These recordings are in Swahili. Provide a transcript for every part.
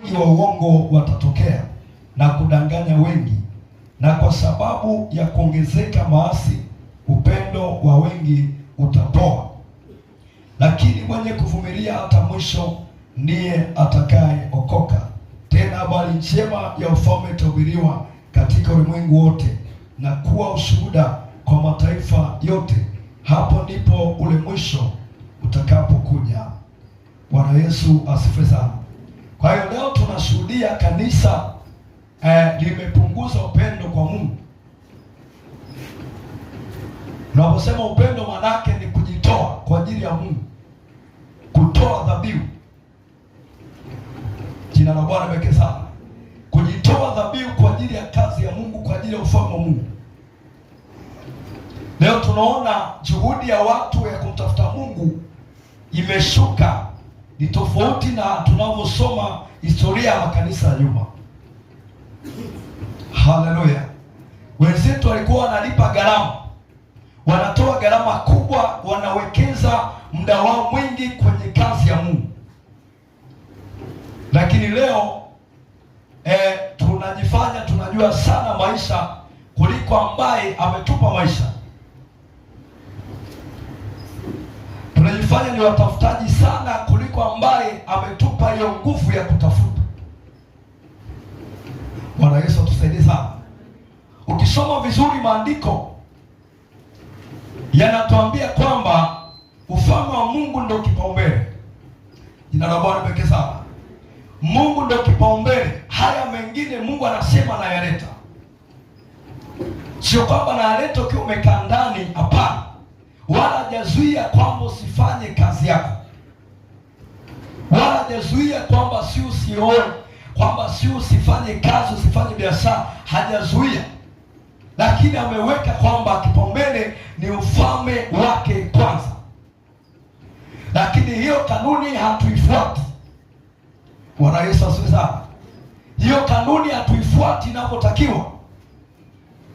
wengi wa uongo watatokea na kudanganya wengi, na kwa sababu ya kuongezeka maasi, upendo wa wengi utapoa. Lakini mwenye kuvumilia hata mwisho ndiye atakayeokoka. Tena habari njema ya ufalme itahubiriwa katika ulimwengu wote na kuwa ushuhuda kwa mataifa yote. Hapo ndipo ule mwisho utakapokuja. Bwana Yesu asifiwe sana. Kwa hiyo leo tunashuhudia kanisa limepunguza upendo kwa Mungu. Unaposema upendo, manake ni kujitoa kwa ajili ya Mungu, kutoa dhabihu. Jina la Bwana pekee sana. Kujitoa dhabihu kwa ajili ya kazi ya Mungu, kwa ajili ya ufalme wa Mungu. Leo tunaona juhudi ya watu ya kumtafuta Mungu imeshuka. Ni tofauti na tunavyosoma historia ya makanisa ya nyuma. Haleluya. Wenzetu walikuwa wanalipa gharama, wanatoa gharama kubwa, wanawekeza muda wao mwingi kwenye kazi ya Mungu. Lakini leo tunajifanya tunajua sana maisha kuliko ambaye ametupa maisha. Tunajifanya ni watafutaji sana kuliko ambaye ametupa hiyo nguvu ya kutafuta. Bwana Yesu atusaidie sana. Ukisoma vizuri maandiko yanatuambia kwamba ufalme wa Mungu ndio kipaumbele. Jina la Bwana pekee sana. Mungu ndio kipaumbele. Haya mengine Mungu anasema na yaleta. Sio kwamba na yaleta ukiwa umekaa ndani, hapana. Wala hajazuia kwamba usifanye kazi yako, wala hajazuia kwamba si usioe, kwamba si usifanye kazi, usifanye biashara. Hajazuia, lakini ameweka kwamba kipaumbele ni ufalme wake kwanza. Lakini hiyo kanuni hatuifuati. Bwana Yesu asifiwe sana. Hiyo kanuni hatuifuati inapotakiwa.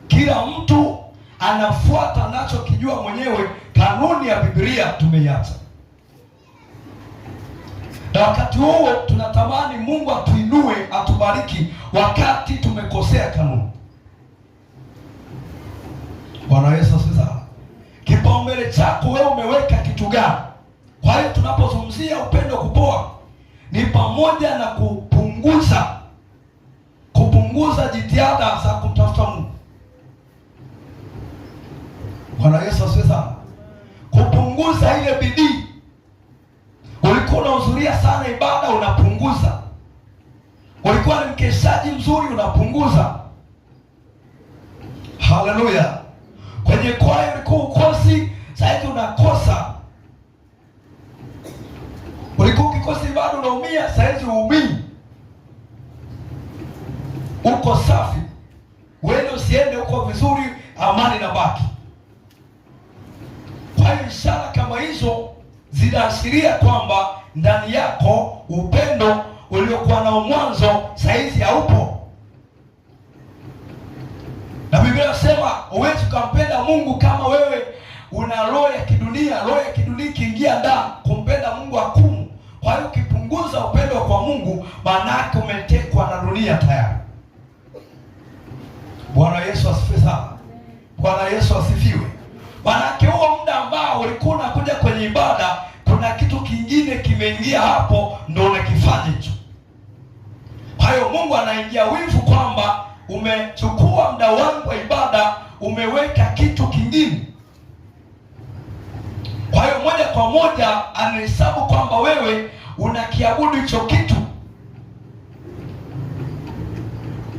Kila mtu anafuata anachokijua mwenyewe. Kanuni ya Biblia tumeiacha. Na wakati huo tunatamani Mungu atuinue, atubariki, wakati tumekosea kanuni. Bwana Yesu asifiwe sana. Kipaumbele chako wewe umeweka kitu gani? Kwa hiyo tunapozungumzia upendo kupoa, ni pamoja na kupunguza jitihada za kumtafuta Mungu. Bwana Yesu asifiwe sana. Kupunguza ile bidii. Ulikuwa unahudhuria sana ibada, unapunguza. Ulikuwa ni mkeshaji mzuri, unapunguza. Haleluya. Kwenye kwaya ulikuwa ukosi, sasa unakosa. Ulikuwa ukikosa ibada unaumia, sasa uumii. Uko safi. Wewe usiende uko vizuri, amani na baki. Kwa hiyo ishara kama hizo zinaashiria kwamba ndani yako upendo uliokuwa nao mwanzo saizi haupo. Na Biblia inasema huwezi kumpenda Mungu kama wewe una roho ya kidunia. Roho ya kidunia ikiingia ndani, kumpenda Mungu hakumu. Kwa hiyo ukipunguza upendo kwa Mungu, maana yake umetekwa na dunia tayari. Bwana Yesu asifiwe sana. Bwana Yesu asifiwe. Maanake huo muda ambao ulikuwa unakuja kwenye ibada, kuna kitu kingine kimeingia hapo, ndio unakifanya hicho. Kwa hiyo Mungu anaingia wivu kwamba umechukua muda wangu wa ibada, umeweka kitu kingine. Kwa hiyo moja kwa moja anahesabu kwamba wewe unakiabudu hicho kitu.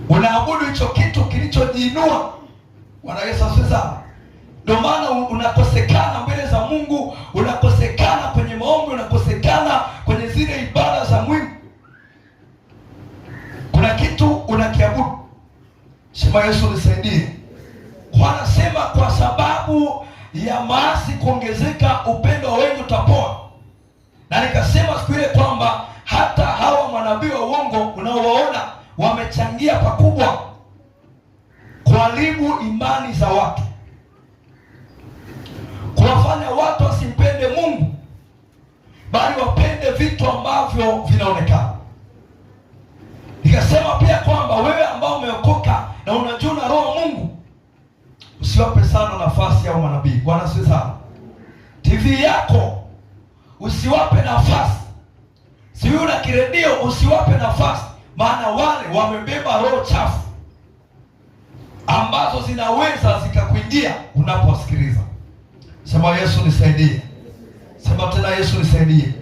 Unaabudu hicho kitu kilichojiinua. Bwana Yesu asifiwe sana. Ndio maana unakosekana mbele za Mungu, unakosekana kwenye maombi, unakosekana kwenye zile ibada za mwili. Kuna kitu unakiabudu. Sema Yesu nisaidie. Kwa anasema kwa sababu ya maasi kuongezeka, upendo wa wengi utapoa. Na nikasema siku ile kwamba hata hawa manabii wa uongo unaowaona wamechangia pakubwa kuharibu imani za watu, kuwafanya watu wasimpende Mungu, bali wapende vitu ambavyo vinaonekana. Tukasoma pia kwamba wewe ambao umeokoka na unajua na roho Mungu, usiwape sana nafasi au manabii. Bwana asifiwe sana. TV yako usiwape nafasi, siyo na kiredio usiwape nafasi, maana wale wamebeba roho chafu ambazo zinaweza zikakuingia unaposikiliza. Sema Yesu nisaidie. Sema tena Yesu nisaidie.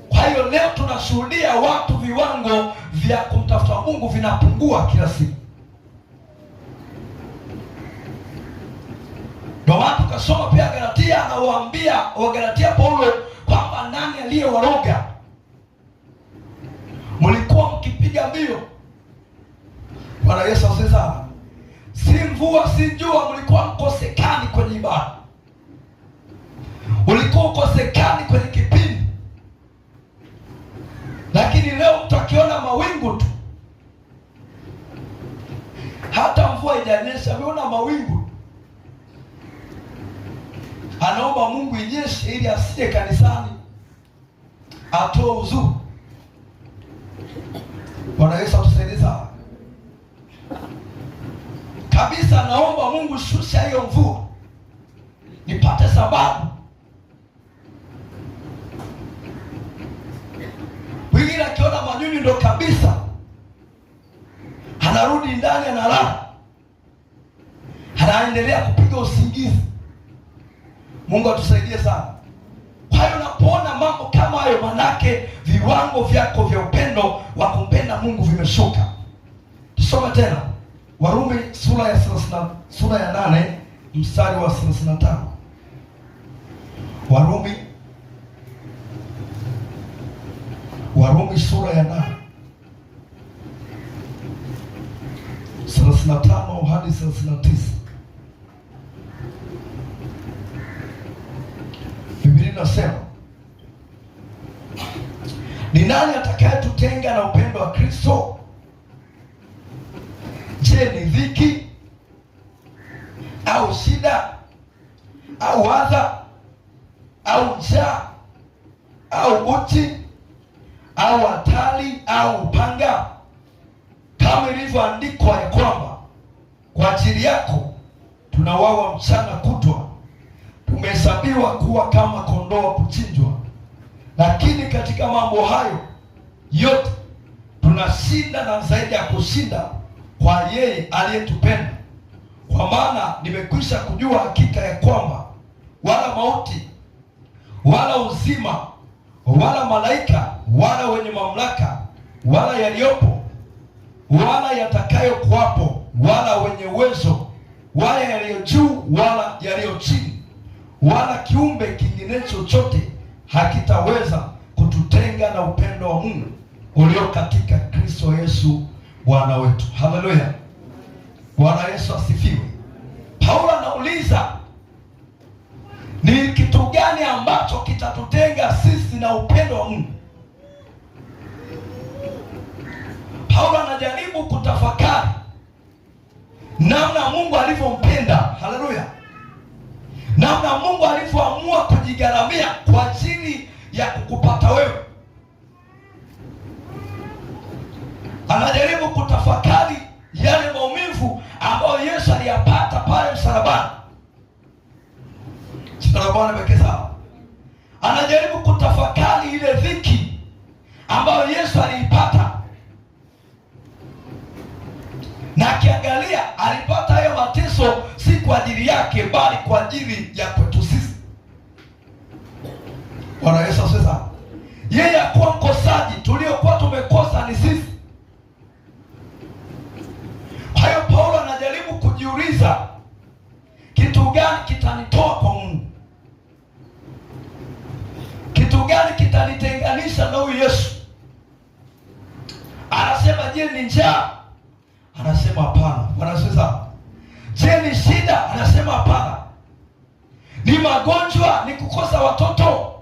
Kwa hiyo leo tunashuhudia watu viwango vya kumtafuta Mungu vinapungua kila siku. Ndio watu kasoma pia Galatia, anawaambia Wagalatia Paulo kwamba nani aliyewaroga? Mlikuwa mkipiga mbio. Bwana Yesu asifiwe sana. Si mvua si jua, mlikuwa mkosekani kwenye ibada. Ulikuwa ukosekani kwenye kipindi. Lakini leo mtakiona mawingu tu. Hata mvua haijanyesha, ameona mawingu. Anaomba Mungu inyeshe ili asije kanisani atoe uzuri. Bwana Yesu atusaidie sana. Kabisa naomba Mungu shusha hiyo mvua nipate sababu. Wengine akiona manyunyu ndo kabisa anarudi ndani, analala, anaendelea kupiga usingizi. Mungu atusaidie sana. Kwa hiyo unapoona mambo kama hayo, manake viwango vyako vya upendo wa kumpenda Mungu vimeshuka. Tusome tena Warumi sura ya 8 mstari wa 35. Warumi sura ya 8 35 hadi 39. Biblia inasema, ni nani atakayetutenga na upendo wa Kristo? Je, ni dhiki au shida au adha au njaa au uchi au hatari au upanga? Kama ilivyoandikwa ya kwamba kwa ajili yako tunauawa mchana kutwa, tumehesabiwa kuwa kama kondoo kuchinjwa. Lakini katika mambo hayo yote tunashinda na zaidi ya kushinda kwa yeye aliyetupenda. Kwa maana nimekwisha kujua hakika ya kwamba wala mauti wala uzima wala malaika wala wenye mamlaka wala yaliyopo wala yatakayokuwapo wala wenye uwezo wala yaliyo juu wala yaliyo chini wala kiumbe kingine chochote hakitaweza kututenga na upendo wa Mungu ulio katika Kristo Yesu Bwana wetu. Haleluya. Bwana Yesu asifiwe. Paulo anauliza, ni kitu gani ambacho kitatutenga sisi na upendo wa Mungu? Paulo anajaribu kutafakari namna Mungu alivyompenda. Haleluya. Namna Mungu alivyoamua kujigharamia kwa ajili ya kukupata wewe. Anajaribu kutafakari yale maumivu ambayo Yesu aliyapata pale msalabani. Msalabani pekee sawa. Anajaribu kutafakari ile dhiki ambayo Yesu aliipata. Na akiangalia alipata hayo mateso si kwa ajili yake bali kwa ajili ya kwetu sisi. Bwana Yesu asifiwe. Yeye hakuwa mkosaji, tuliokuwa tumekosa ni sisi. Kwa hiyo Paulo anajaribu kujiuliza, kitu gani kitanitoa kwa Mungu? Kitu gani kitanitenganisha na huyu Yesu? Anasema, je, ni njaa? Anasema hapana. Bwana asifiwe. Je, ni shida? Anasema hapana. Ni magonjwa? Ni kukosa watoto?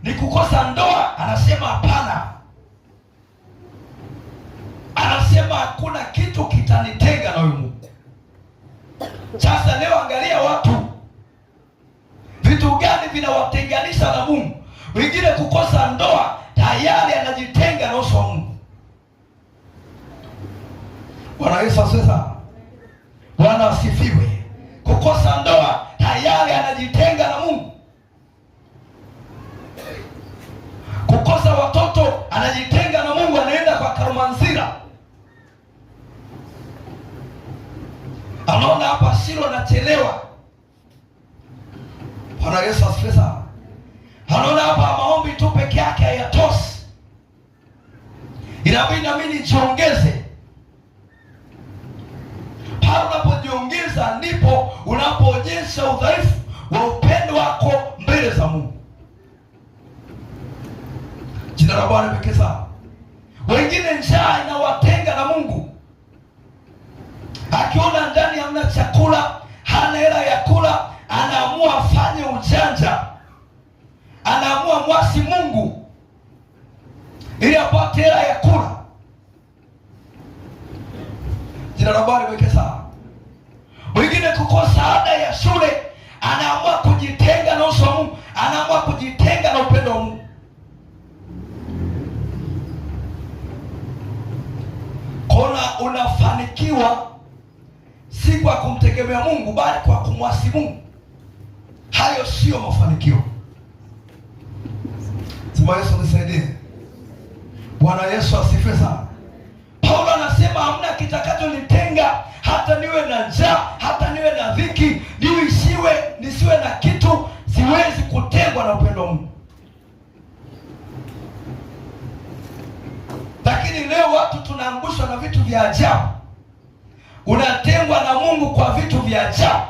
Ni kukosa ndoa? Anasema hapana. Anasema hakuna kitu kitanitenga na huyu Mungu. Sasa leo angalia watu, vitu gani vinawatenganisha na Mungu? Wengine kukosa ndoa, tayari anajitenga na uso wa Mungu. Bwana Yesu asifiwe. Bwana asifiwe. Kukosa ndoa tayari anajitenga na Mungu. Kukosa watoto anajitenga na Mungu, anaenda kwa karumanzira. Anaona hapa Shilo anachelewa. Bwana Yesu asifiwe. Anaona hapa maombi tu peke yake hayatoshi, inabidi na mimi nijiongeze. Pale unapojiongeza ndipo unapoonyesha udhaifu wa upendo wako mbele za Mungu. Jina la Bwana pekee sana. Wengine njaa inawatenga na Mungu. Akiona ndani hamna chakula, hana hela ya kula, anaamua afanye ujanja, anaamua mwasi Mungu ili apate hela ya kula. Jina la Bwana pekee sana. Wengine kukosa ada ya shule, anaamua kujitenga na uso wa Mungu, anaamua kujitenga na upendo wa Mungu. Kona unafanikiwa si kwa kumtegemea Mungu, bali kwa kumwasi Mungu. Hayo sio mafanikio. Sema Yesu nisaidie. Bwana Yesu asifiwe sana. Paulo anasema hamna kitakachonitenga, hata niwe na njaa, hata niwe na dhiki, nisiwe na kitu, siwezi kutengwa na upendo wa Mungu. Lakini leo watu tunaangushwa na vitu vya ajabu. Unatengwa na Mungu kwa vitu vya ajabu,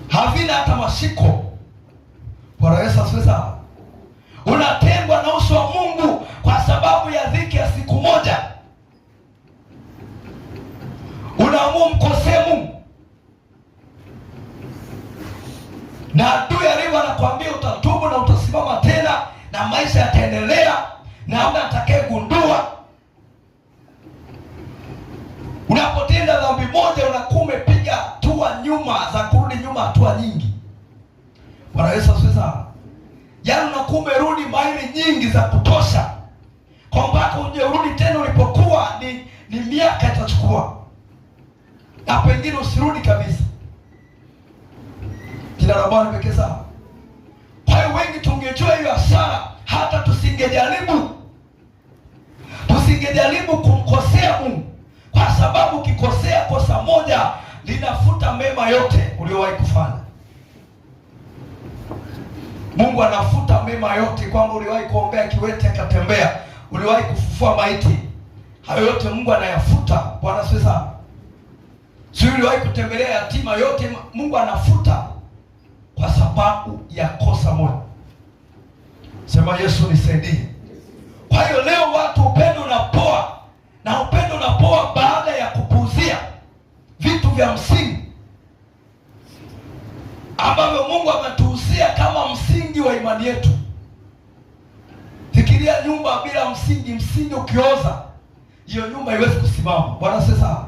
havina hata mashiko. Bwana Yesu asifiwe sana. Unatengwa na uso wa Mungu kwa sababu ya dhiki ya siku moja. Unaamua mkosee Mungu, na adui alivyo anakuambia utatubu na utasimama tena na maisha yataendelea na hamna atakayegundua. Unapotenda dhambi moja unakuwa umepiga hatua nyuma, za kurudi nyuma hatua nyingi. Bwana Yesu asifiwe. Yaani unakuwa umerudi maili nyingi za kutosha, kwa mpaka uje urudi tena ulipokuwa ni miaka itachukua, na pengine usirudi kabisa. Jina la Bwana pekee sana. Kwa hiyo wengi tungejua hiyo hasara, hata tusingejaribu kumkosea Mungu, kwa sababu ukikosea kosa moja linafuta mema yote uliowahi kufanya. Mungu anafuta mema yote, kwamba uliwahi kuombea kiwete akatembea, uliwahi kufufua maiti, hayo yote Mungu anayafuta. Bwana asifiwe sana. Sio uliwahi kutembelea yatima, yote Mungu anafuta kwa sababu ya kosa moja. Sema Yesu nisaidie. Kwa hiyo leo watu upendo unapoa, na upendo unapoa baada ya kupuuzia vitu vya msingi ambavyo Mungu ametuhusia kama msingi wa imani yetu. Fikiria nyumba bila msingi ukioza, hiyo nyumba haiwezi kusimama. Bwana sasa.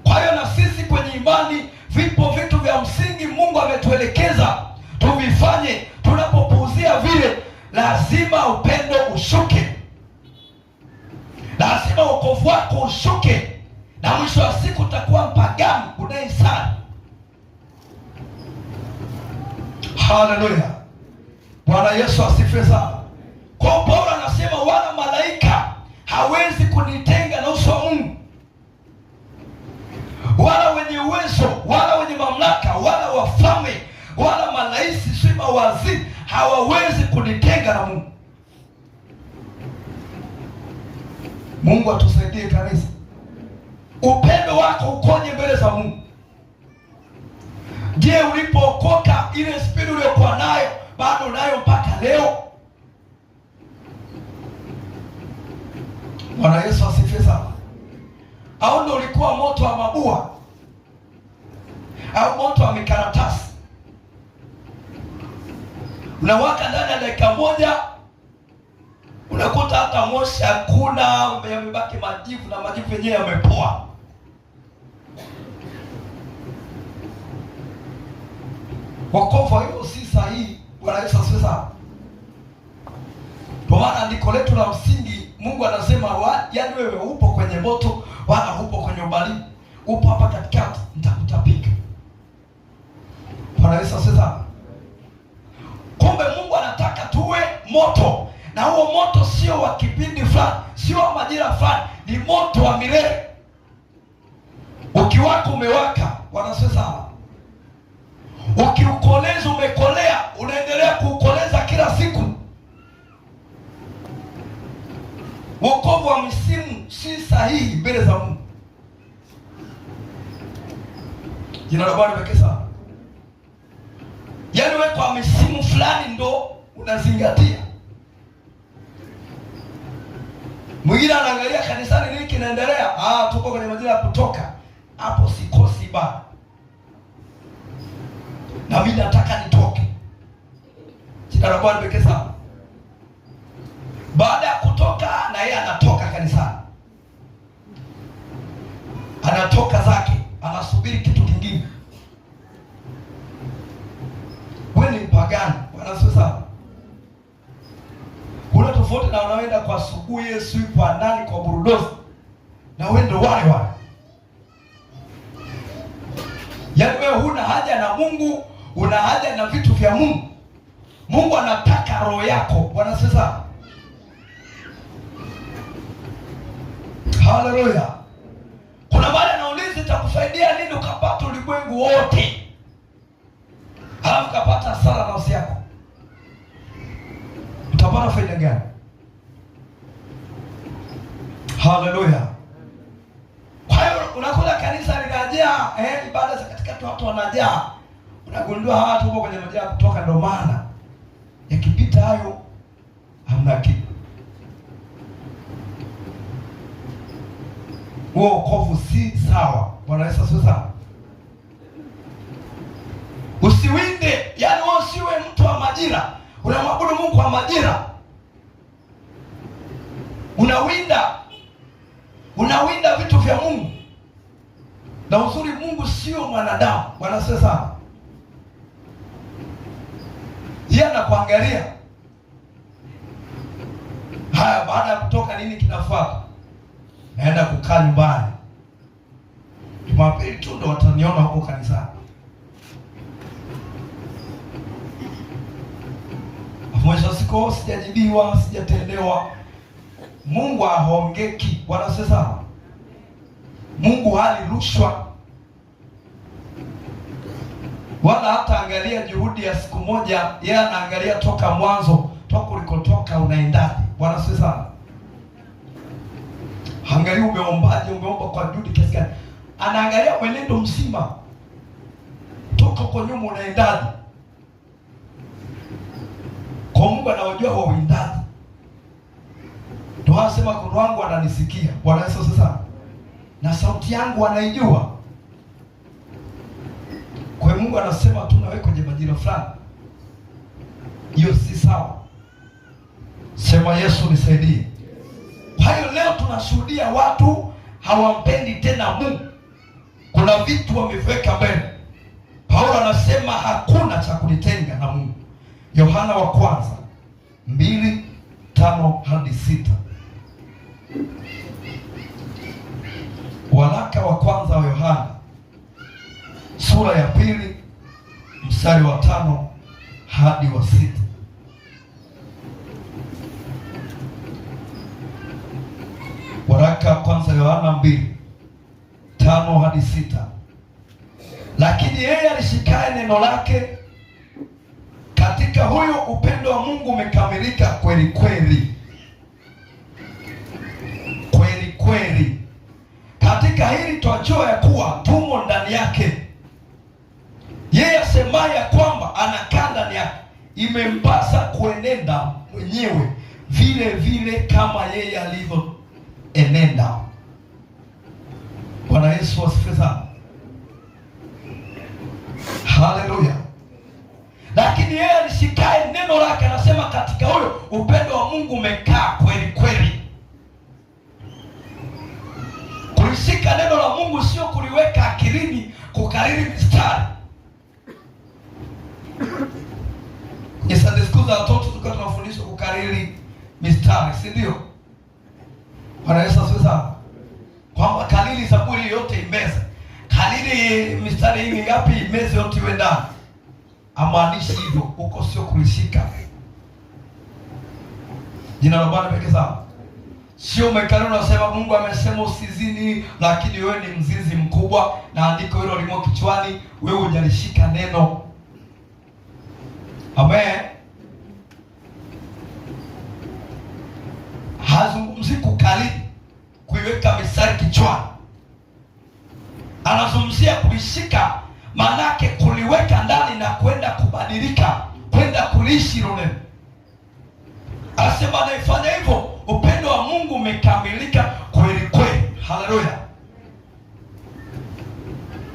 Kwa hiyo na sisi kwenye imani vipo vitu vya msingi Mungu ametuelekeza tuvifanye. Tunapopuuzia vile, lazima upendo ushuke, lazima wokovu wako ushuke, na mwisho wa siku utakuwa mpagani unai sana. Haleluya. Bwana Yesu asifiwe sana. Kwa Paulo anasema wala malaika hawezi kunitenga na uso wa Mungu, wala wenye uwezo, wala wenye mamlaka, wala wafalme, wala malaisi, si mawaziri, hawawezi kunitenga na Mungu. Mungu atusaidie kanisa. Upendo wako ukoje mbele za Mungu? Je, ulipookoka ile spidi uliyokuwa nayo bado unayo mpaka leo? Bwana Yesu asifiwe sana. Au ndio ulikuwa moto wa mabua au moto wa mikaratasi, unawaka ndani ya dakika moja unakuta hata moshi hakuna, yamebaki majivu, na majivu yenyewe yamepoa. Wokovu hiyo si sahihi. Bwana Yesu asifiwe sana. Kwa maana andiko letu la msingi, Mungu anasema yaani wewe upo kwenye moto wala upo kwenye ubaridi, upo hapa katikati, nitakutapika. Bwana Yesu asifiwe. Kumbe Mungu anataka tuwe moto, na huo moto sio wa kipindi fulani, sio wa majira fulani, ni moto wa milele. Ukiwaka umewaka. Bwana asifiwe. Ukiukoleza umekolea, unaendelea kuukoleza kila siku. Wokovu wa misimu si sahihi mbele za Mungu. Jina la Bwana pekee sana. Yaani wewe kwa misimu fulani ndo unazingatia. Mwingine anaangalia kanisani nini kinaendelea. Tuko kwenye majira ya kutoka. Hapo sikosi bana. Na mimi nataka nitoke. Jina la Bwana pekee sana. Baada ya kutoka na yeye anatoka kanisani. Anatoka zake, anasubiri kitu kingine. Wewe ni mpagani. Bwana asifiwe sana. Kuna tofauti na unaenda kwa asubuhi Yesu kwa ndani kwa burudozi. Na wewe ndio wale. Yaani wewe huna haja na Mungu, una haja na vitu vya Mungu. Mungu anataka roho yako. Bwana asifiwe sana. Haleluya. Kuna mara anauliza itakusaidia nini ukapata ulimwengu wote, halafu ukapata hasara nafsi yako? Utapata faida gani? Haleluya. Kwa hiyo unakuta kanisa linajaa, ibada za katikati watu wanajaa. Unagundua watu huko kwenye majira kutoka, ndio maana yakipita hayo hamna kitu. Wokovu si sawa. Bwana Yesu asifiwe. Usiwinde, yaani wewe usiwe mtu wa majira. Unamwabudu Mungu kwa majira. Unawinda vitu vya Mungu. Na uzuri, Mungu sio mwanadamu. Bwana asifiwe. Yeye anakuangalia. Haya, baada ya kutoka nini kinafuata? Naenda kukaa nyumbani. Jumapili tu ndo wataniona huko kanisani. Mwisho siku sijajibiwa, sijatendewa. Mungu ahongeki. Bwana asifiwe. Mungu hali rushwa. Wala hata angalia juhudi ya siku moja, yeye anaangalia toka mwanzo, toka ulikotoka unaendaje. Bwana asifiwe. Angalia umeombaje, umeomba kwa juhudi kiasi gani. Anaangalia mwenendo mzima. Toka kwa nyuma unaendaje. Kwa Mungu anawajua wawindaji. Ndio anasema roho wangu ananisikia. Bwana Yesu sasa. Na sauti yangu anaijua. Kwa Mungu anasema tu na wewe kwenye majira fulani. Hiyo si sawa. Sema Yesu nisaidie. Kwa hiyo leo tunashuhudia watu hawampendi tena Mungu. Kuna vitu wameviweka mbele. Paulo anasema hakuna cha kunitenga na Mungu. Yohana wa kwanza 2:5-6. Waraka wa kwanza wa Yohana sura ya 2 mstari wa 5 hadi wa 6. Waraka kwanza Yohana 2:5-6. Lakini yeye alishikaye neno lake, katika huyo upendo wa Mungu umekamilika kweli kweli. Kweli kweli. Katika hili twajua ya kuwa tumo ndani yake. Yeye asemaye ya kwamba anakaa ndani yake, imempasa kuenenda mwenyewe vile vile kama yeye alivyoenenda. Bwana Yesu asifiwe sana. Haleluya. Lakini yeye alishikaye neno lake, anasema katika huyo upendo wa Mungu umekaa kweli kweli. Kulishika neno la Mungu sio kuliweka akilini, kukariri mistari. Sunday school za watoto tulikuwa tunafundishwa kukariri mistari, si ndio? Bwana Yesu asifiwe sana. Kwamba kalili Zaburi yote imeze, kalili mistari hii mingapi imeze yote iwe ndani. Amaanishi hivyo, huko sio kulishika. Jina la Bwana pekee sana. Sio umekanuni unasema Mungu amesema usizini, lakini wewe ni mzinzi mkubwa na andiko hilo limo kichwani, wewe hujalishika neno. Amen. Hazungumzi kukalili, kuiweka mistari kichwani. Anazungumzia kulishika, maana yake kuliweka ndani na kwenda kubadilika, kwenda kulishi hilo neno. Anasema anaifanya hivyo, upendo wa Mungu umekamilika kweli kweli. Haleluya.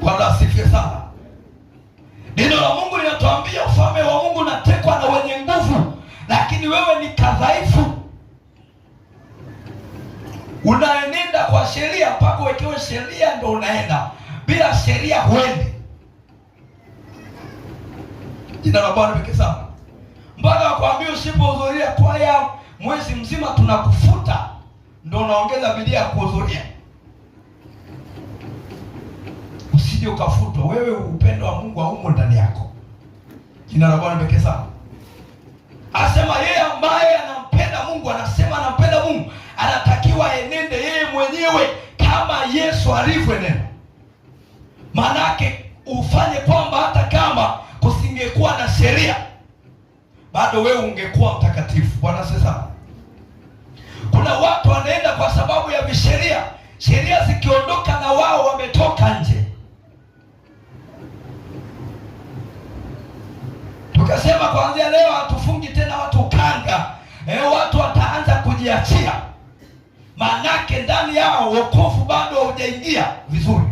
Bwana asifiwe sana. Neno la Mungu linatuambia ufalme wa Mungu unatekwa na wenye nguvu, lakini wewe ni kadhaifu. Unaenenda kwa sheria, mpaka uwekewe sheria ndio unaenda. Bila sheria huendi. Jina la Bwana pekee sana. Mpaka wakwambia usipohudhuria kwaya mwezi mzima tunakufuta, ndio unaongeza bidii ya kuhudhuria. Usije ukafutwa. Wewe upendo wa Mungu haumo ndani yako. Jina la Bwana pekee sana. Anasema yeye ambaye anampenda Mungu, anasema anampenda Mungu, anatakiwa enende yeye mwenyewe kama Yesu alivyoenenda. Maana yake ufanye kwamba hata kama kusingekuwa na sheria, bado wewe ungekuwa mtakatifu. Bwana sasa. Kuna watu wanaenda kwa sababu ya visheria. Sheria zikiondoka na wao wametoka nje. Tukasema kuanzia leo hatufungi tena watu kanga. Watu wataanza kujiachia. Maanake ndani yao wokovu bado haujaingia vizuri.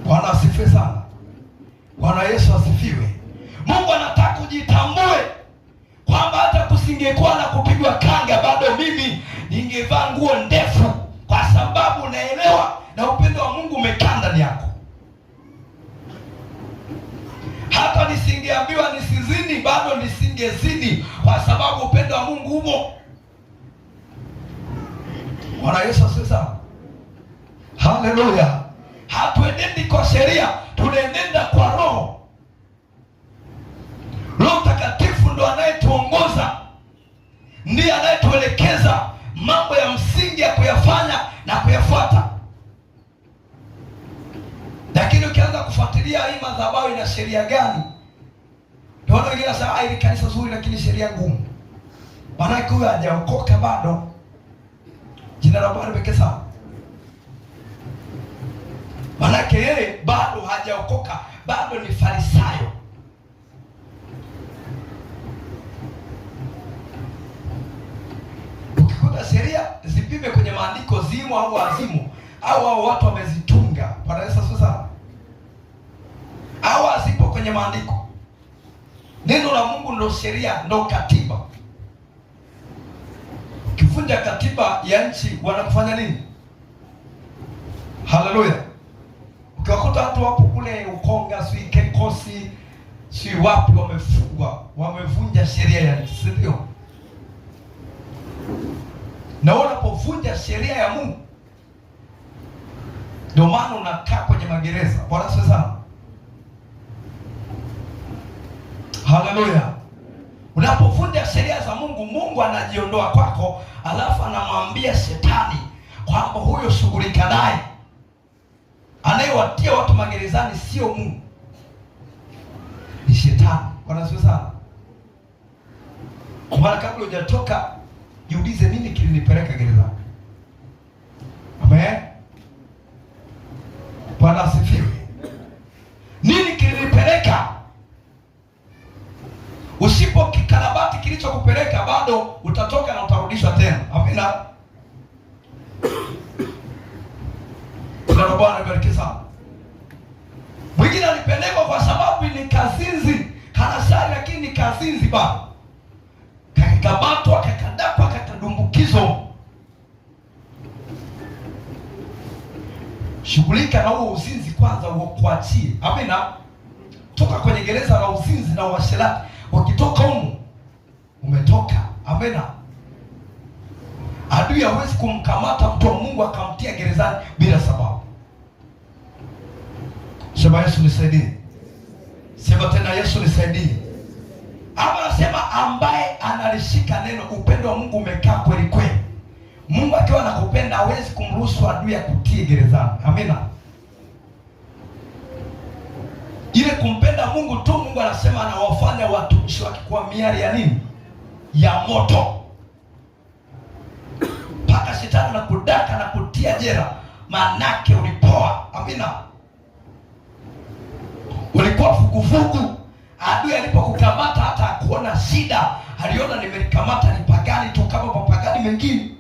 Bwana asifiwe sana. Bwana Yesu asifiwe. Mungu anataka ujitambue kwamba hata kusingekuwa na kupigwa kanga, bado mimi ningevaa nguo ndefu, kwa sababu naelewa na upendo wa Mungu umekaa ndani yako. Hata nisingeambiwa nisizini, bado nisingezini, kwa sababu upendo wa Mungu umo. Bwana Yesu asifiwe sana. Haleluya. Hatuenendi kwa sheria, tunaenenda kwa Roho. Roho Mtakatifu ndo anayetuongoza, ndiye anayetuelekeza mambo ya msingi ya kuyafanya na kuyafuata. Lakini ukianza kufuatilia hii madhabahu ina sheria gani, ndio wengine wanasema hili kanisa zuri lakini sheria ngumu. Maana huyo hajaokoka bado. Jina la Bwana pekee sana. Maana yeye bado hajaokoka, bado ni Farisayo. Ukikuta sheria zipime kwenye maandiko, zimo au azimu, au watu wamezitunga. Bwana Yesu sasa. Au azipo kwenye maandiko. Neno la Mungu ndio sheria, ndio katiba. Ukivunja katiba ya nchi wanakufanya nini? Haleluya. Ukiwakuta watu wapo kule Ukonga, si Kekosi, si wapi, wamefungwa, wamevunja sheria ya nchi, si ndio? Na unapovunja sheria ya Mungu, ndio maana unakaa kwenye magereza. Bwana asifiwe sana. Haleluya. Unapovunja sheria za Mungu, Mungu anajiondoa kwako, alafu anamwambia shetani kwamba huyo shughulika naye. Anayewatia watu magerezani sio Mungu, ni shetani. Bwana asifiwe sana. Mara kabla hujatoka, jiulize nini kilinipeleka gerezani. Amen. Bwana asifiwe. Nini kilinipeleka? Usipo kikarabati kilichokupeleka, bado utatoka na utarudishwa tena. Amina. Kwa Bwana bariki sana. Mwingine alipelekwa kwa sababu ni kazinzi, kanasari lakini ni kazinzi bado. Kakikamatwa, kakadapwa, kakadumbukizo. Shughulika na huo uzinzi kwanza, uokuachie. Amina. Toka kwenye gereza la uzinzi na uasherati. Ukitoka humu, umetoka. Amina. Adui hawezi kumkamata mtu wa Mungu akamtia gerezani bila sababu. Sema Yesu nisaidie. Sema tena Yesu nisaidie. Hapa anasema ambaye analishika neno, upendo wa Mungu umekaa kweli kweli. Mungu akiwa anakupenda hawezi kumruhusu adui akutie gerezani. Amina. Ile kumpenda Mungu tu, Mungu anasema anawafanya watumishi wake kwa miali ya nini? Ya moto. Paka shetani na kudaka na kutia jera, manake ulipoa. Amina. Ulikuwa fukufuku. Adui alipokukamata hata hakuona shida, aliona nimelikamata ni pagani tu kama mapagani mengine.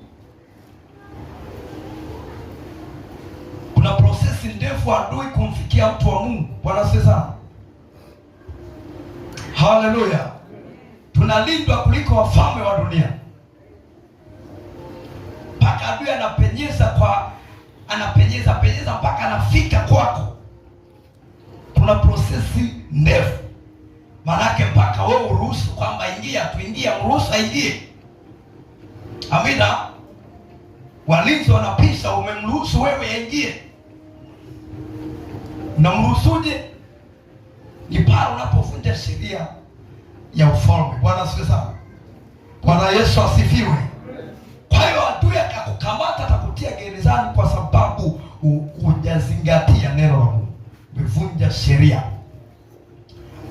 Kuna prosesi ndefu adui kumfikia mtu wa Mungu. Bwana asifiwe sana. Haleluya. Tunalindwa kuliko wafalme wa dunia. Mpaka adui anapenyeza mpaka anafika kwako. Kuna prosesi ndefu. Manake mpaka wewe uruhusu kwamba tuingia, mruhusu aingie. Amina. Walinzi wanapisha, umemruhusu wewe aingie. Unamruhusuje? Ni pale unapovunja sheria ya ufalme. Bwana asifiwe sana. Bwana Yesu asifiwe. Kwa hiyo adui akakukamata, atakutia gerezani kwa sababu hujazingatia neno la Mungu. Umevunja sheria.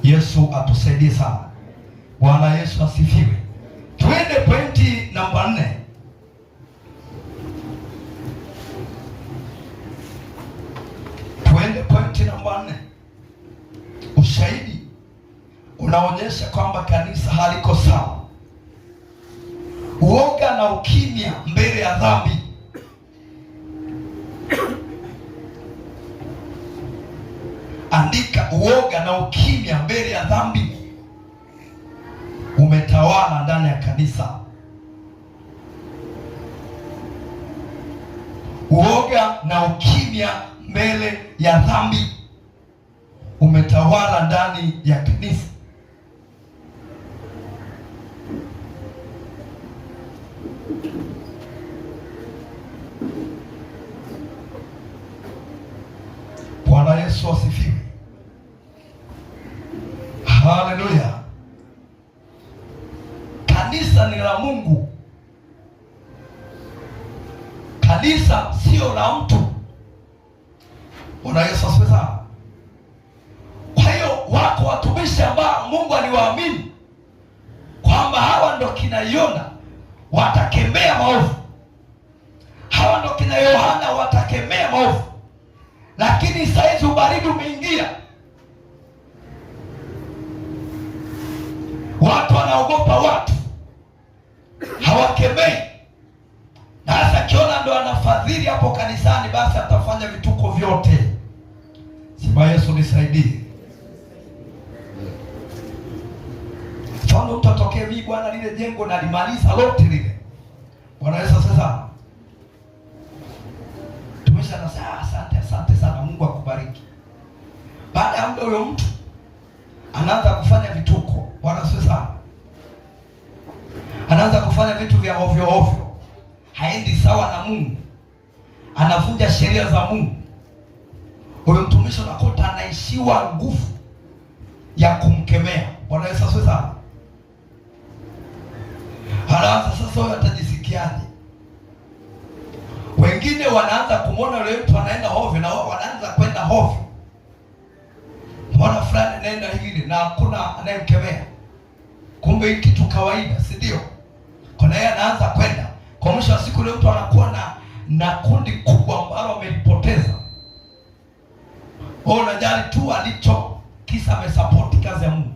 Yesu atusaidie sana. Bwana Yesu asifiwe. Twende pointi namba 4. Twende pointi namba 4. Ushahidi unaonyesha kwamba kanisa haliko sawa. Uoga na ukimya mbele ya dhambi. Andika, uoga na ukimya mbele ya dhambi umetawala ndani ya kanisa. Uoga na ukimya mbele ya dhambi umetawala ndani ya kanisa. Bwana Yesu asifiwe. Haleluya. Kanisa ni la Mungu. Kanisa sio la mtu. Bwana Yesu asifiwe sana. Kwa hiyo wako watumishi ambao Mungu aliwaamini kwamba hawa ndo kina Yona watakemea maovu, hawa ndo kina Yohana watakemea maovu. Lakini saizi ubaridi umeingia, watu wanaogopa, watu hawakemei. Na sasa kiona ndo anafadhili hapo kanisani, basi atafanya vituko vyote. Sema Yesu nisaidie. Mfano mtu atokee, mimi bwana lile jengo nalimaliza lote lile. Bwana Yesu sasa tumesha nasema asante sana, Mungu akubariki. Baada ya muda huyo mtu anaanza kufanya vituko. Bwana sasa anaanza kufanya vitu vya ovyo ovyo, haendi sawa na Mungu, anavunja sheria za Mungu. Huyo mtumishi unakuta anaishiwa nguvu ya kumkemea. Bwana Yesu sasa anaanza sasa, wewe atajisikiaje? Wengine wanaanza kumwona yule mtu anaenda hovyo, na wao wanaanza kwenda hovyo. Mbona fulani anaenda hivi na hakuna anayemkemea? Kumbe hiki kitu kawaida, si ndio? Kwa yeye anaanza kwenda. Kwa mwisho wa siku yule mtu anakuwa na kundi kubwa ambalo amelipoteza. Wao unajali tu alicho kisa amesupport kazi ya Mungu.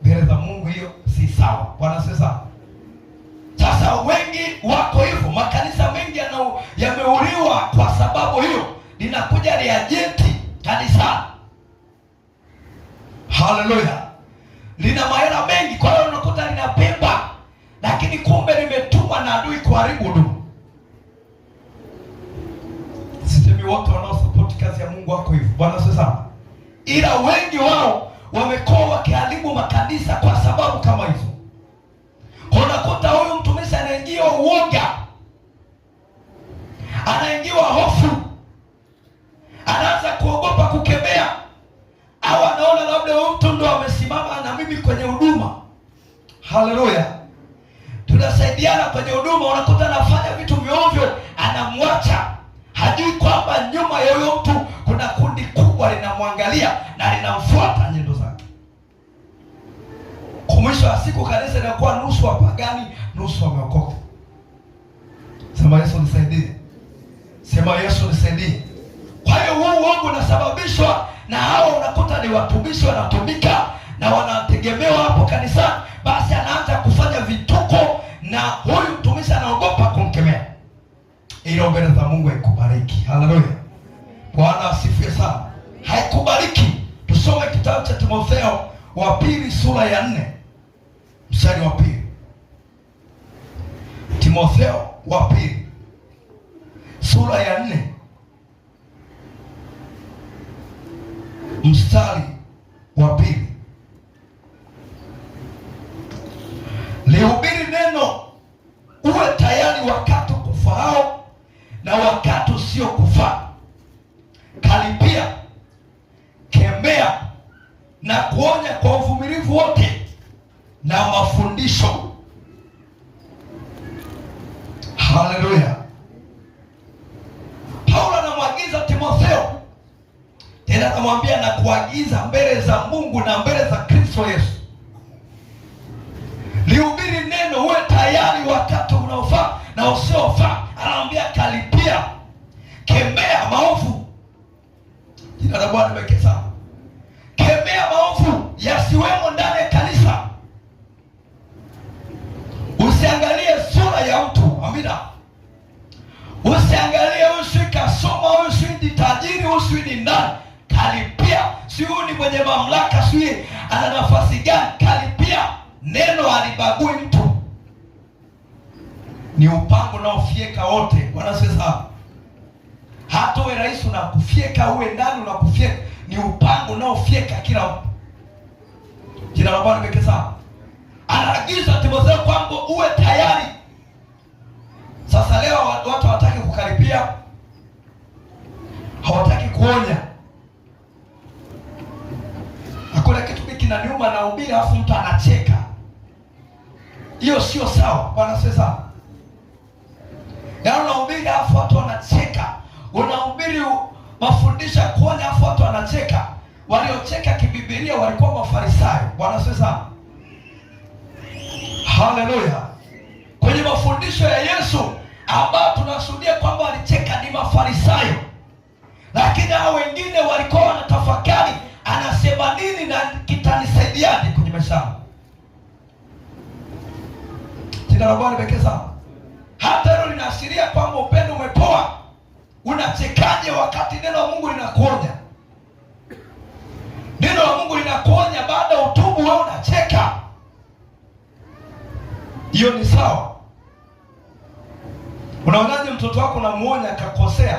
Mbele za Mungu hiyo si sawa. Bwana sasa. Sasa wengi wako hivyo, makanisa mengi yameuliwa kwa sababu hiyo. Linakuja reagenti kanisa. Haleluya. Lina mahela mengi, kwa hiyo unakuta linapemba, lakini kumbe limetumwa na adui kuharibu huduma. Sisemi wote wanaosupport kazi ya Mungu wako hivyo. Bwana sasa. Ila wengi wao wamekuwa wakiharibu makanisa kwa sababu kama hizo. Unakuta huyu mtumishi anaingia uoga, anamwacha. Hajui kwamba nyuma ya huyo mtu kuna kundi kubwa linamwangalia na linamfuata nyendo zake. Kwa mwisho wa siku kanisa linakuwa nusu wapagani, nusu wameokoka. Sema Yesu nisaidie. Sema Yesu nisaidie. Kwa hiyo huu uongo unasababishwa na hao, unakuta ni watumishi wanatumika na wanategemewa hapo kanisani, basi anaanza kufanya vituko na huyu mtumishi anaogopa kumkemea. Ili mbele za Mungu haikubariki. Haleluya. Bwana asifiwe sana. Haikubariki. Tusome kitabu cha Timotheo wa pili sura ya 4 mstari wa 2. Timotheo wa pili sura ya 4 mstari wa 2. Lihubiri neno, uwe tayari wakati kufaao na wakati usio kufaa. Karipia, kemea na kuonya kwa uvumilivu wote na mafundisho. Haleluya. Paulo anamwagiza Timotheo, tena anamwambia na kuagiza mbele za Mungu na mbele za Kristo Yesu, lihubiri neno, uwe tayari wakati unaofaa na usiofaa. Anamwambia karipia, kemea maovu. Jina la Bwana libarikiwe sana. Kemea maovu yasiwemo ndani ya kanisa. Usiangalie sura ya mtu. Amina. Usiangalie huyu kasoma, huyu si tajiri, huyu si nani. Karipia. Si huyu ni mwenye mamlaka, si ana nafasi gani. Karipia. Neno halibagui mtu. Ni upango unaofieka wote. Bwana sasa. Hata uwe rais unakufieka, uwe ndani unakufieka. Ni upango unaofieka kila mtu. Jina la Bwana libarikiwe sana. Anaagiza Timotheo kwamba uwe tayari. Sasa leo watu hawataki kukaripia, hawataki kuonya. Hakuna kitu kinaniuma na ubiri afu mtu anacheka. Hiyo sio sawa. Bwana sasa. Yaani unahubiri afu watu wanacheka. Unahubiri mafundisho kuonya afu watu wanacheka. Waliocheka kibibilia walikuwa Mafarisayo. Bwana sasa. Haleluya. Kwenye mafundisho ya Yesu ambao tunashuhudia kwamba walicheka ni Mafarisayo. Lakini hao wengine walikuwa wanatafakari anasema nini na kitanisaidiaje kwenye maisha. Jina la Bwana libarikiwe sana. Hata hilo linaashiria kwamba upendo umepoa. Unachekaje wakati neno la Mungu linakuonya? Neno la Mungu linakuonya baada ya utubu, wewe unacheka. Hiyo ni sawa? Unaonaje mtoto wako unamuonya akakosea?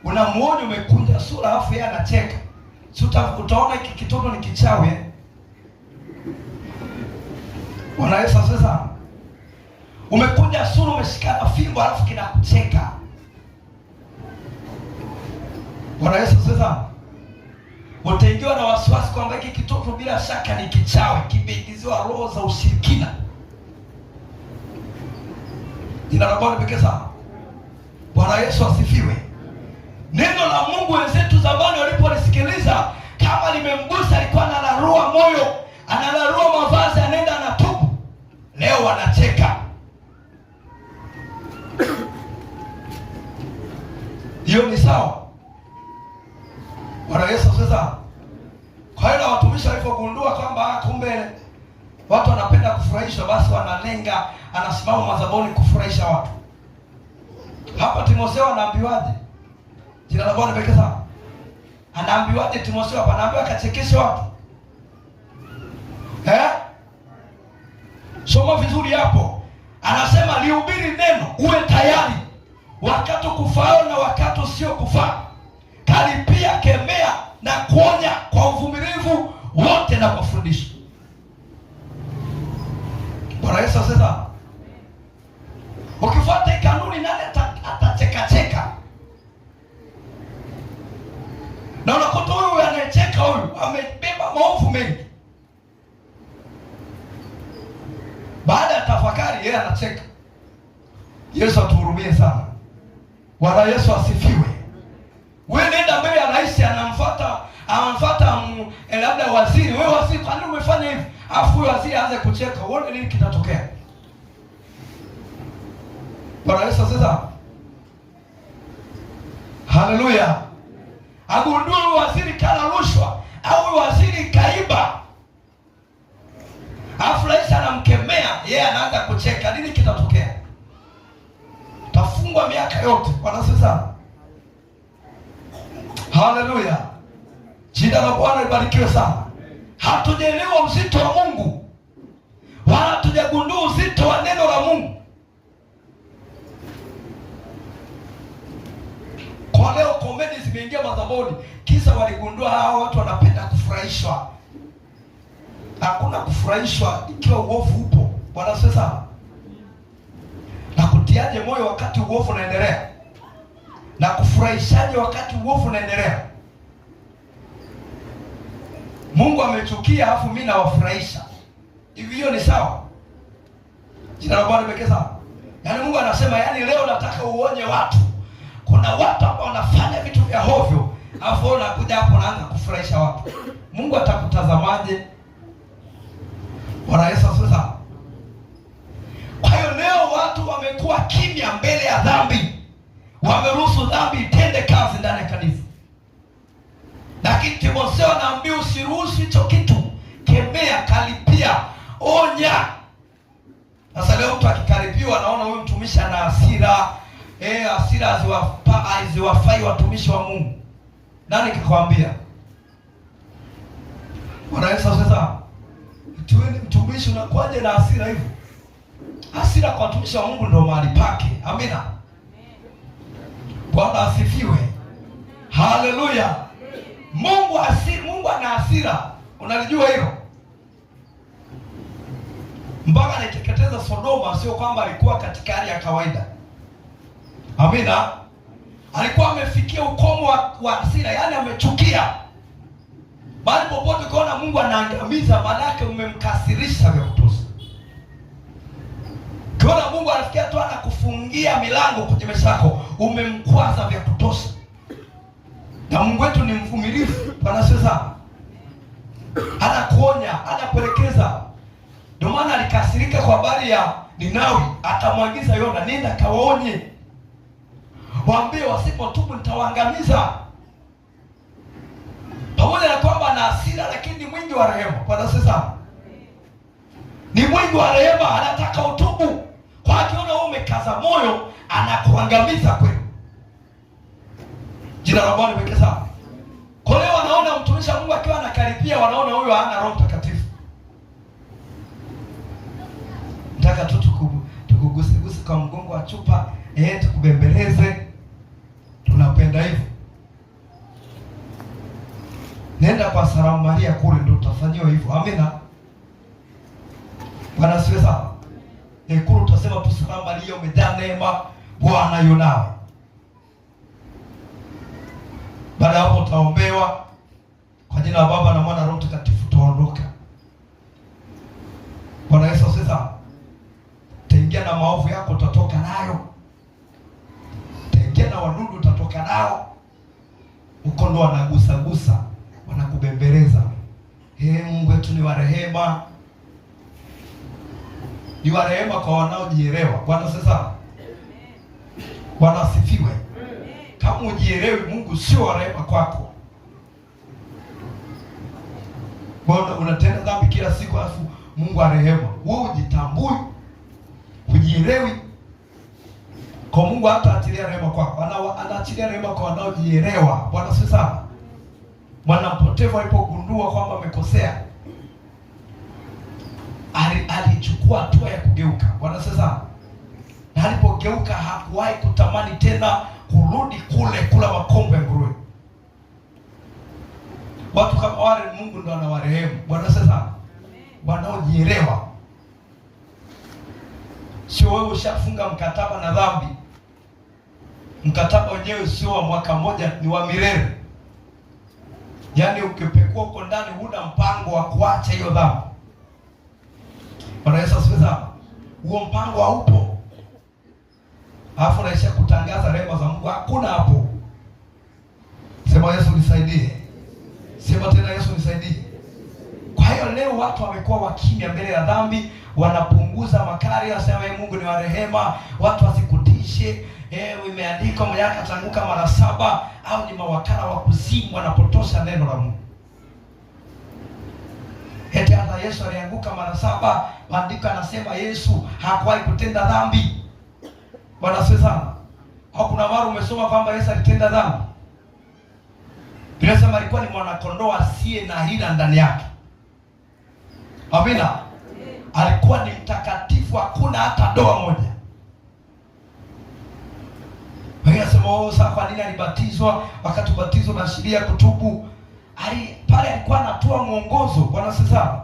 Unamuonya umekunja sura afu yeye anacheka. Si utaona hiki kitoto ni kichawi eh? Bwana Yesu sasa. Umekunja sura, umeshika fimbo alafu kinakucheka. Bwana Yesu sasa. Utaingiwa na wasiwasi kwamba hiki kitoto bila shaka ni kichawi, kimeingiziwa roho za ushirikina. Jina la Bwana libarikiwe sana. Bwana Yesu asifiwe. Neno la Mungu wenzetu zamani walipolisikiliza, kama limemgusa alikuwa analarua moyo, analarua mavazi, anaenda anatubu. Leo wanacheka. Hiyo ni sawa? Bwana Yesu sasa. Kwa hiyo watumishi walipogundua kwamba kumbe watu wanapenda kufurahisha, basi wanalenga, anasimama madhabahuni kufurahisha watu. Hapa Timotheo anaambiwaje? Jina la Bwana libarikiwe sana. Anaambiwaje Timotheo hapa? Anaambiwa kachekeshe watu. Soma vizuri hapo. Anasema lihubiri neno, uwe tayari wakati kufaao na wakati usio kufaa. Karipia, kemea na kuonya kwa uvumilivu wote na mafundisho. Bwana Yesu sasa. Ukifuata kanuni nani atacheka? Na unakuta huyu anayecheka huyu amebeba maovu mengi. Baada ya tafakari yeye anacheka. Yesu atuhurumie sana. Bwana Yesu asifiwe. Wewe nenda mbele ya rais, anamfuata labda waziri. Wewe waziri, kwa nini umefanya hivi? Afu waziri aanze kucheka. Uone nini kitatokea. Bwana Yesu asifiwe. Haleluya. Agundue waziri kala rushwa au waziri kaiba, afu rais anamkemea, yeye anaanza kucheka. Nini kitatokea? Tafungwa miaka yote. Bwana asifiwe. Haleluya. Jina la Bwana libarikiwe sana. Hatujaelewa uzito wa Mungu, wala hatujagundua uzito wa neno la Mungu. Kwa leo komedi zimeingia madhabahuni, kisa waligundua hawa watu wanapenda kufurahishwa. Hakuna kufurahishwa ikiwa uovu upo. Bwana sasa, na kutiaje moyo wakati uovu unaendelea, na kufurahishaje wakati uovu unaendelea? Mungu amechukia afu mimi nawafurahisha. Hivi hiyo ni sawa? Jina la Bwana libarikiwe sana. Yaani Mungu anasema, yaani leo nataka uonye watu. Kuna watu ambao wanafanya vitu vya hovyo, afu unakuja hapo unaanza kufurahisha watu. Mungu atakutazamaje? Bwana Yesu asifiwe. Kwa hiyo leo watu wamekuwa kimya mbele ya dhambi. Wameruhusu dhambi itende kazi ndani ya kanisa. Lakini Timotheo anaambiwa usiruhusu hicho kitu. Kemea, karipia, onya. Sasa leo mtu akikaripiwa anaona huyu mtumishi ana hasira. Hasira haziwafai watumishi wa Mungu. Nani kakwambia? Bwana Yesu asifiwe. Tuweni mtumishi unakuaje na hasira hivi? Hasira kwa watumishi wa Mungu ndio mahali pake. Amina. Bwana asifiwe. Haleluya. Mungu ana hasira. Unalijua hilo? Mpaka anateketeza Sodoma, sio kwamba alikuwa katika hali ya kawaida. Amina. Alikuwa amefikia ukomo wa hasira, yaani amechukia. Bali popote ukiona Mungu anaangamiza, maana yake umemkasirisha vya kutosha. Ukiona Mungu anafikia tu anakufungia milango kwenye maisha yako, umemkwaza vya kutosha. Na Mungu wetu ni mvumilivu. Bwana sasa anakuonya, anakuelekeza. Ndio maana alikasirika kwa habari ya Ninawi, akamwagiza Yona, nenda kawaonye, waambie wasipotubu nitawaangamiza. Pamoja na kwamba ana hasira, lakini ni mwingi wa rehema. Bwana sasa ni mwingi wa rehema, anataka utubu. Kwa akiona wewe umekaza moyo, anakuangamiza kweli. Jina la Bwana libarikiwe sana. Kwa leo wanaona mtumishi wa Mungu akiwa anakaripia, wanaona huyo hana Roho Mtakatifu. Nataka tu tukuguse kwa mgongo wa chupa, tukubembeleze. Tunapenda hivyo. Nenda kwa Salamu Maria kule ndio utafanyiwa hivyo. Amina. Bwana asifiwe sana. Kule utasema tu Salamu Maria, umejaa neema, Bwana yu nawe. Baada hapo utaombewa kwa jina la Baba na Mwana na Roho Mtakatifu, utaondoka. Bwana Yesu asifiwe. Utaingia na maovu yako, utatoka nayo. Utaingia na wadudu, utatoka nao. Uko ndo wanagusa, wanakubembeleza. Mungu wetu ni wa rehema. Ni wa rehema kwa wanaojielewa. Bwana sasa. Bwana asifiwe. Kama ujielewi, Mungu sio wa rehema kwako. Bwana unatenda dhambi kila siku alafu Mungu wa rehema. Wewe ujitambui, ujielewi. Kwa Mungu hata atilia rehema kwako. Anaachilia rehema kwa wanaojielewa. Bwana sasa. Mwana mpotevu alipogundua kwamba amekosea, alichukua hatua ya kugeuka. Bwana sasa. Na alipogeuka hakuwahi kutamani tena kurudi kula makombo ya nguruwe. Watu kama wale Mungu ndo anawarehemu. Bwana sasa. Wanaojielewa. Sio wewe ushafunga mkataba na dhambi. Mkataba wenyewe sio wa mwaka mmoja, ni wa milele. Yaani ukipekua uko ndani huna mpango wa kuacha hiyo dhambi. Bwana Yesu asifiwe. Huo mpango haupo. alafu naisha kutangaza rehema za Mungu. Hakuna hapo. Sema Yesu nisaidie. Sema tena Yesu nisaidie. Kwa hiyo leo watu wamekuwa wakimya mbele ya dhambi, wanapunguza makali, wasema Mungu ni wa rehema, watu wasikutishe. Imeandikwa mmoja ataanguka mara 7, au ni mawakala wa kuzimu wanapotosha neno la Mungu. Eti hata Yesu alianguka mara 7, maandiko anasema Yesu hakuwahi kutenda dhambi. Bwana asifiwe sana. Au kuna mara umesoma kwamba Yesu alitenda dhambi? Tunasema alikuwa ni mwana kondoo asiye na hila ndani yake. Amina. Alikuwa ni mtakatifu, hakuna hata doa moja. Wewe unasema sasa kwa nini alibatizwa? Wakati ubatizo unaashiria kutubu. Pale alikuwa anatoa mwongozo, Bwana sasa,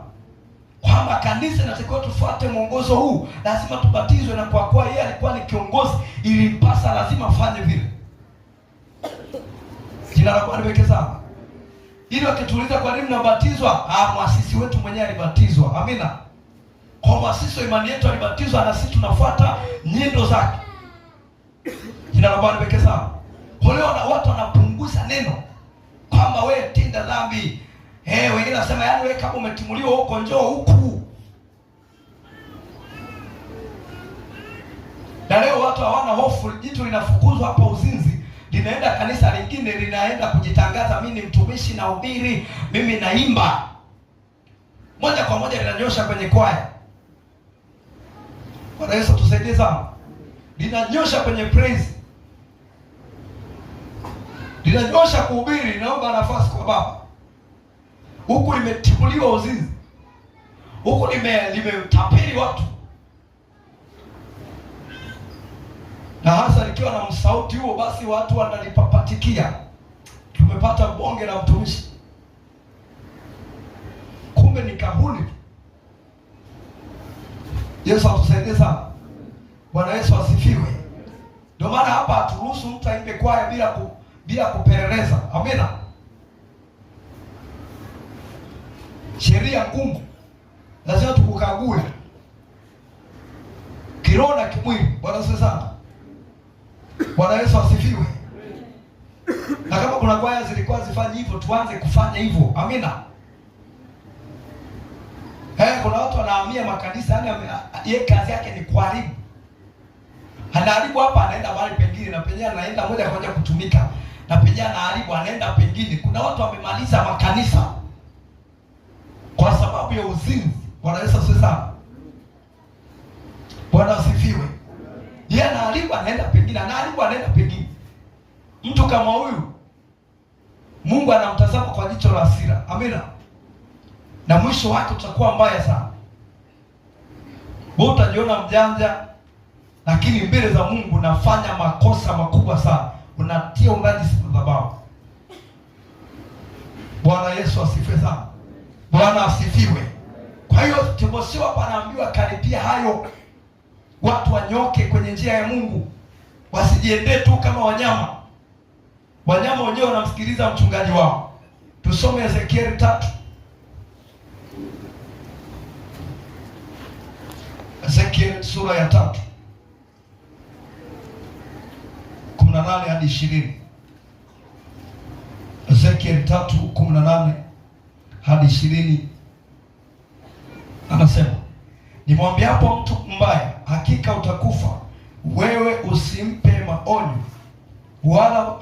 kwamba kanisa linatakiwa tufuate mwongozo huu, lazima tubatizwe, na kwa kuwa yeye alikuwa ni kiongozi, ilimpasa lazima afanye vile. Jina la Bwana liweke sana. Ili wakituuliza kwa nini mnabatizwa, muasisi wetu mwenyewe alibatizwa. Amina. Kwa muasisi wa imani yetu alibatizwa, na sisi tunafuata nyendo zake. Jina la Bwana liweke sana. Kwa leo watu wanapunguza neno kwamba wewe tenda dhambi. Wengine nasema yaani wewe kama umetimuliwa huko njoo huku. Na leo watu hawana hofu, jitu linafukuzwa hapa uzinzi, linaenda kanisa lingine, linaenda kujitangaza, mimi ni mtumishi na hubiri, mimi naimba. Moja kwa moja linanyosha kwenye kwaya. Bwana Yesu tusaidie sana. Linanyosha kwenye praise. Linanyosha kuhubiri, linaomba nafasi kwa Baba. Huku limetimuliwa uzinzi. Huku limetapeli watu. Na hasa likiwa na msauti huo, basi watu wanalipapatikia. Tumepata bonge la mtumishi, kumbe ni kahuni. Yesu atusaidie sana. Bwana Yesu asifiwe. Ndio maana hapa haturuhusu mtu aimbe kwaya bila kupeleleza. Amina. Sheria ngumu, lazima tukukague kiroho na kimwili. Bwana asifiwe sana. Bwana Yesu asifiwe. Na kama kuna kwaya zilikuwa zifanye hivyo, tuanze kufanya hivyo. Amina. Kuna watu wanahamia makanisa, yani yeye kazi yake ni kuharibu. Anaharibu hapa, anaenda mahali pengine, na penye anaenda moja kwa moja kutumika, na penye anaharibu anaenda pengine. Kuna watu wamemaliza makanisa kwa sababu ya uzinzi. Bwana Yesu asifiwe sana. Bwana asifiwe. Yeye anaharibu anaenda pengine, anaharibu anaenda pengine. Mtu kama huyu Mungu anamtazama kwa jicho la hasira. Amina. Na mwisho wake utakuwa mbaya sana. Wewe utajiona mjanja, lakini mbele za Mungu unafanya makosa makubwa sana. Unatia unajisi madhabahu. Bwana Yesu asifiwe sana. Bwana asifiwe. Kwa hiyo Timotheo hapa anaambiwa karibia hayo. Watu wanyoke kwenye njia ya Mungu. Wasijiendee tu kama wanyama. Wanyama wenyewe wanamsikiliza mchungaji wao. Tusome Ezekieli 3. Ezekieli sura ya 3. 18 hadi 20. Ezekieli 3:18 hadi 20. Anasema, nimwambiapo mtu mbaya, hakika utakufa, wewe usimpe maonyo, wala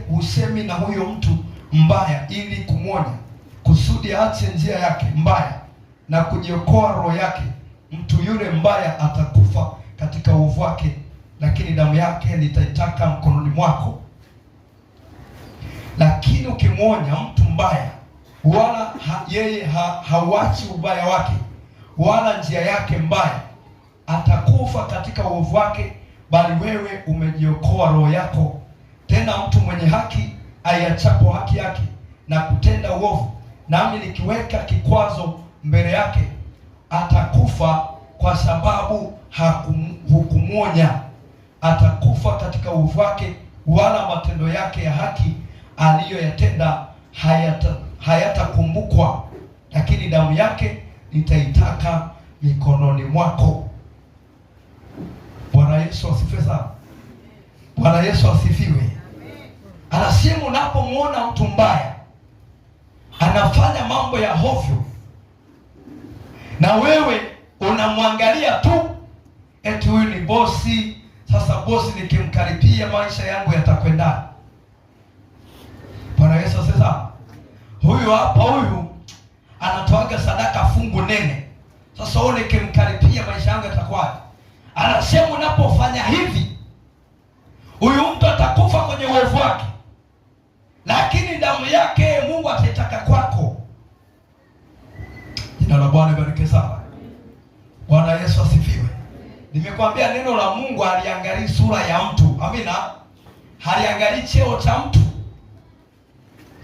husemi na huyo mtu mbaya ili kumwonya, kusudi aache njia yake mbaya na kujiokoa roho yake. Mtu yule mbaya atakufa katika uovu wake, lakini damu yake nitaitaka mkononi mwako. Lakini ukimwonya mtu mbaya, wala yeye hauachi ubaya wake wala njia yake mbaya, atakufa katika uovu wake, bali wewe umejiokoa roho yako. Tena mtu mwenye haki aiachapo haki yake na kutenda uovu, nami nikiweka kikwazo mbele yake, atakufa kwa sababu hukumwonya. Atakufa katika uovu wake, wala matendo yake ya haki aliyoyatenda hayatakumbukwa, lakini damu yake nitaitaka mikononi mwako. Bwana Yesu asifiwe sana. Bwana Yesu asifiwe. Anasema unapomwona mtu mbaya anafanya mambo ya hovyo na wewe unamwangalia tu, eti huyu ni bosi, sasa bosi nikimkaribia maisha yangu yatakwenda. Bwana Yesu asifiwe. Huyu hapa, huyu anatoaga sadaka fungu nene, sasa wewe nikimkaribia maisha yangu yatakuwa. Anasema unapofanya hivi, huyu mtu atakufa kwenye uovu wake, lakini damu yake Mungu ataitaka kwako. Jina la Bwana libarikiwe sana. Bwana Yesu asifiwe. Nimekwambia neno la Mungu haliangalii sura ya mtu. Amina. Haliangalii cheo cha mtu.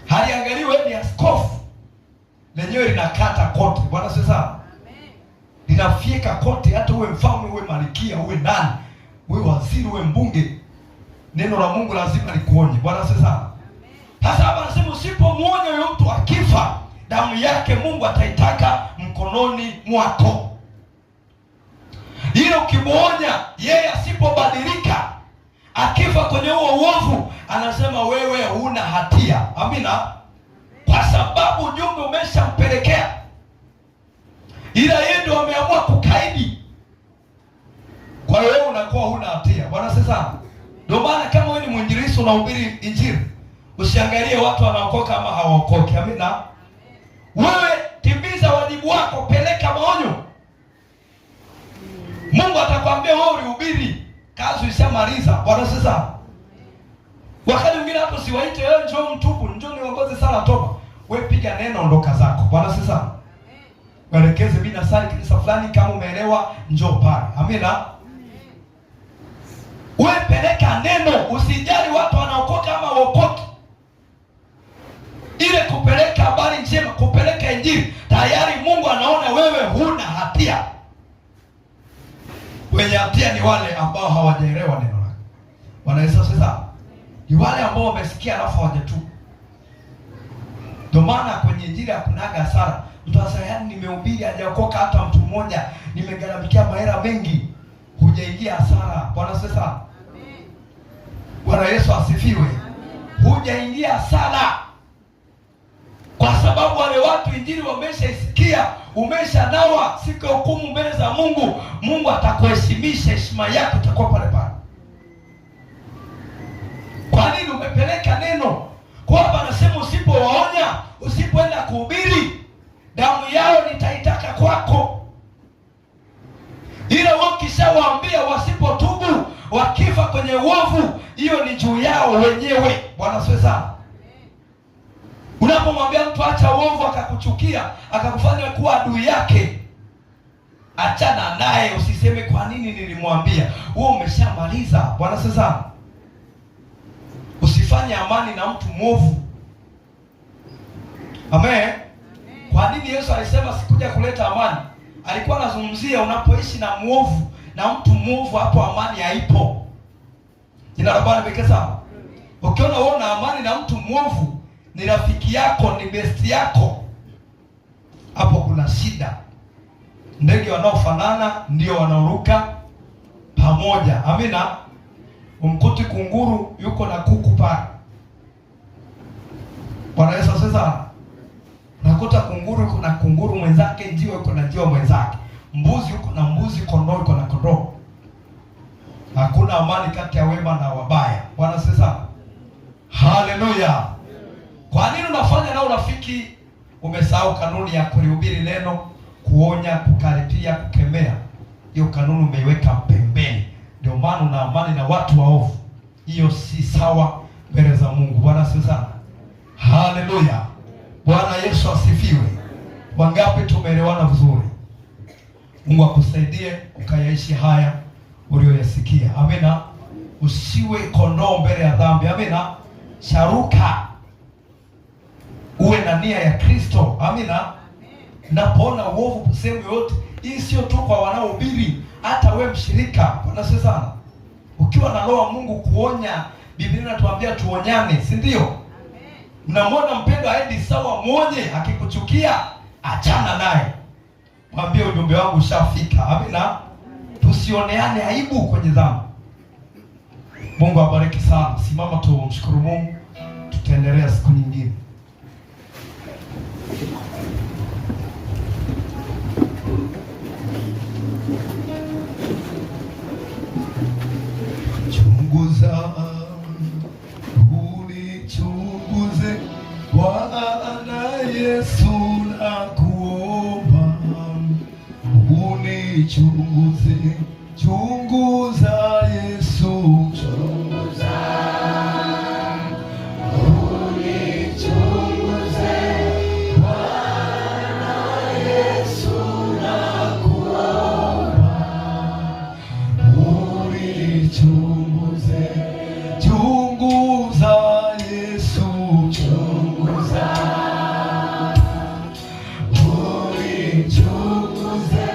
Haliangalii wewe ni askofu. Lenyewe linakata kote. Bwana asifiwe sana. Amen. Linafika kote, hata uwe mfalme, uwe malkia, uwe nani, uwe waziri, uwe mbunge. Neno la Mungu lazima likuonye. Bwana asifiwe sana. Sasa hapa anasema usipomuonya huyo mtu akifa, damu yake Mungu ataitaka mkononi mwako. Ile ukimuonya yeye asipobadilika, akifa kwenye huo uovu, anasema wewe huna hatia. Amina. Kwa sababu ujumbe umeshampelekea, ila yeye ndio ameamua kukaidi. Kwa hiyo wewe unakuwa huna hatia. Bwana sasa, ndio maana kama wewe ni mwinjilisti unahubiri injili, usiangalie watu wanaokoka ama hawaokoki. Amina. Wewe timiza wajibu wako, peleka maonyo. Mungu atakwambia wewe ulihubiri, kazi ishamaliza. Bwana sasa. Wakati mwingine hata siwaite wewe njoo mtupu, njoo niongoze sala toba. Wewe piga neno, ondoka zako. Bwana sasa. Waelekeze mimi na sali kanisa fulani, kama umeelewa njoo pale. Amina. Wewe peleka neno, usijali watu wanaokoka ama waokoki. Ile kupeleka habari njema, kupeleka injili, tayari Mungu anaona wewe huna hatia. Wenye hatia ni wale ambao hawajaelewa neno lake. Bwana Yesu sasa, ni wale ambao wamesikia alafu hawajatubu. Ndio maana kwenye injili hakunaga hasara. Mtu anasema yaani nimehubiri hajaokoka hata mtu mmoja, nimegaramikia mahela mengi, hujaingia hasara. Bwana sasa. Amen. Bwana Yesu asifiwe. Amen. Hujaingia hasara. Kwa sababu wale watu injili wameshaisikia, umeshanawa, siku ya hukumu mbele za Mungu, Mungu atakuheshimisha, heshima yako itakuwa pale pale. Kwa nini? Umepeleka neno. Kwa hapa anasema usipowaonya, usipoenda kuhubiri, damu yao nitaitaka kwako. Ila wao kishawaambia wasipotubu, wakifa kwenye uovu, hiyo ni juu yao wenyewe. Bwana asifiwe sana. Unapomwambia mtu acha uovu akakuchukia, akakufanya kuwa adui yake, achana naye, usiseme kwa nini nilimwambia. Wewe umeshamaliza. Bwana sasa. Usifanye amani na mtu mwovu. Amen. Kwa nini Yesu alisema sikuja kuleta amani? Alikuwa anazungumzia unapoishi na mwovu, na mtu mwovu, hapo amani haipo. Jina la Bwana libarikiwe sana. Ukiona wewe una amani na mtu mwovu, ni rafiki yako, ni besti yako, hapo kuna shida. Ndege wanaofanana ndio wanaoruka pamoja. Amina. Umkuti kunguru yuko na kuku pale. Bwana Yesu asifiwe. Nakuta kunguru yuko na kunguru mwenzake, njiwa yuko na njiwa mwenzake, mbuzi yuko na mbuzi, kondoo yuko na kondoo. Hakuna amani kati ya wema na wabaya. Bwana asifiwe. Haleluya. Kwa nini unafanya nao rafiki? Umesahau kanuni ya kulihubiri neno, kuonya, kukaripia, kukemea. Hiyo kanuni umeiweka pembeni. Ndio maana una amani na watu waovu. Hiyo si sawa mbele za Mungu. Bwana asifiwe sana. Haleluya. Bwana Yesu asifiwe. Wangapi tumeelewana vizuri? Mungu akusaidie ukayaishi haya ulioyasikia. Amina. Usiwe kondoo mbele ya dhambi. Amina. Sharuka. Uwe na nia ya Kristo. Amina. Napoona uovu sehemu yote, hii sio tu kwa wanaohubiri, hata we mshirika. Bwana sifa sana. Ukiwa na roho ya Mungu kuonya, Biblia inatuambia tuonyane, si ndio? Amen. Mnamwona mpendwa aendi sawa, muonye. Akikuchukia achana naye, mwambie ujumbe wangu ushafika. Amina. Tusioneane aibu kwenye dhambi. Mungu awabariki sana. Simama tu mshukuru Mungu, tutaendelea siku nyingine. Chunguza, unichunguze Bwana Yesu, nakuomba unichunguze. Chunguza Yesu, chunguza, unichunguze Bwana Yesu, nakuomba unichunguze. Chunguza Yesu, chunguza, unichunguze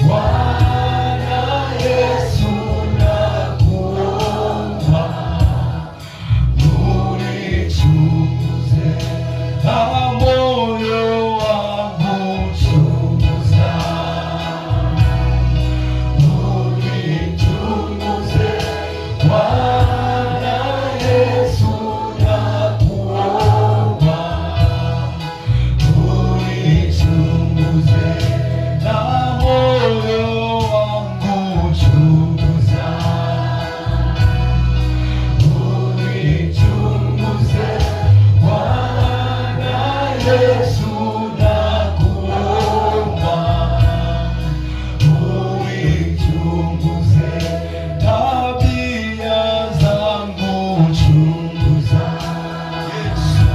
Bwana Yesu, nakuomba unichunguze. Moyo wangu chunguza, unichunguze Bwana Yesu, nakuomba unichunguze. Na moyo wangu chunguza, unichunguze Bwana Yesu, nakuomba unichunguze. Tabia zangu chunguza Yesu,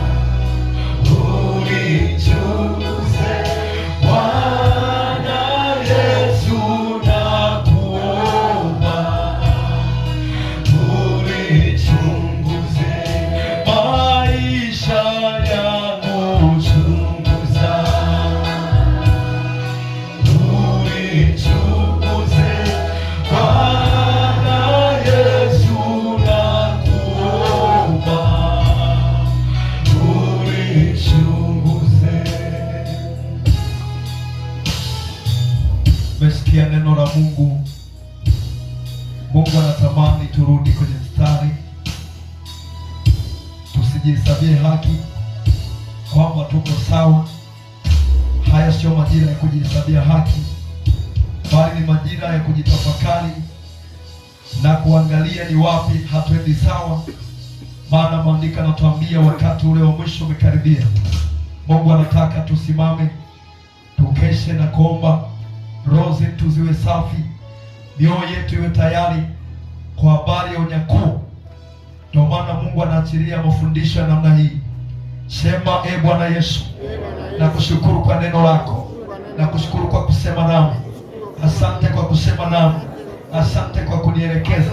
unichunguze Bwana Yesu, nakuomba unichunguze. Maisha yangu chunguza, unichunguze Bwana Yesu, nakuomba unichunguze. Umesikia neno la Mungu. Mungu anatamani turudi kwenye mstari, tusijihesabie haki kwamba tuko sawa. Haya sio majira ya kujihesabia haki, bali ni majira ya kujitafakari na kuangalia ni wapi hatuendi sawa, maana maandiko yanatuambia wakati ule wa mwisho umekaribia. Mungu anataka tusimame, tukeshe na kuomba, roho zetu ziwe safi, mioyo yetu iwe tayari kwa habari ya unyakuo. Ndio maana Mungu anaachilia mafundisho ya namna hii. Sema, e Bwana Yesu, nakushukuru kwa neno lako, nakushukuru kwa kusema nami. Asante kwa kusema nami, asante kwa kunielekeza,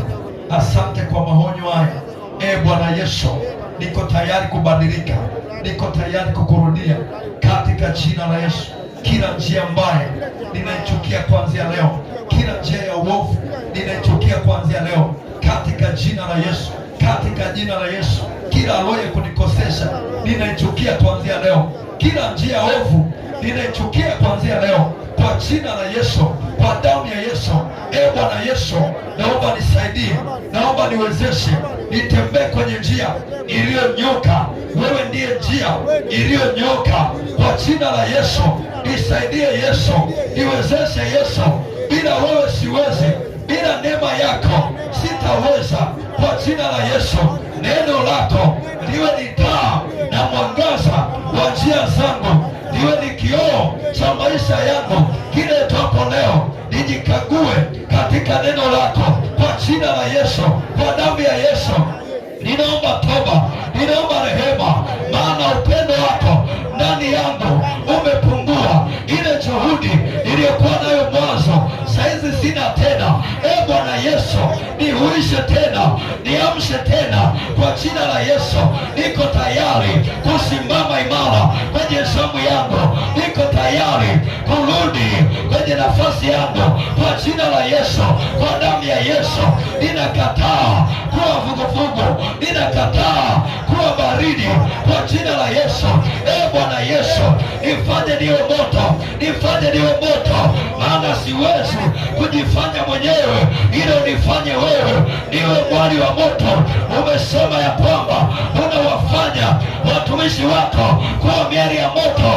asante kwa maonyo haya. E Bwana Yesu, niko tayari kubadilika, niko tayari kukurudia katika jina la Yesu. Kila njia mbaya ninaichukia kuanzia leo, kila njia ya uovu ninaichukia kuanzia leo katika jina la Yesu, katika jina la Yesu. Kila roho ya kunikosesha ninaichukia kuanzia leo, kila njia ovu ninaichukia kuanzia leo kwa jina la Yesu, kwa damu ya Yesu. E Bwana Yesu, naomba nisaidie, naomba niwezeshe, nitembee kwenye njia iliyonyoka. Wewe ndiye njia iliyonyoka kwa jina la Yesu. Nisaidie Yesu, niwezeshe Yesu. Bila wewe siwezi, bila neema yako sitaweza kwa jina la Yesu. Neno lako liwe ni taa na mwangaza wa njia zangu, liwe ni kioo cha maisha yangu. Kile topo leo nijikague katika neno lako kwa jina la Yesu, kwa damu ya Yesu. Ninaomba toba, ninaomba rehema, maana upendo wako ndani yangu umepungua. Ile juhudi iliyokuwa nayo mwanzo saizi sina tena. E Bwana Yesu, nihuishe tena, niamshe tena kwa jina la Yesu. Niko tayari kusimama imara kwenye zamu yangu, niko tayari kurudi kwenye nafasi yangu kwa jina la Yesu, kwa damu ya Yesu. Ninakataa kuwa vuguvugu, ninakataa kuwa baridi mimi kwa jina la Yesu. Bwana Yesu, nifanye niwe moto, nifanye niwe moto, maana siwezi kujifanya mwenyewe, ila unifanye wewe niwe mwali wa moto. Umesema ya kwamba unawafanya watumishi wako kuwa miali ya moto.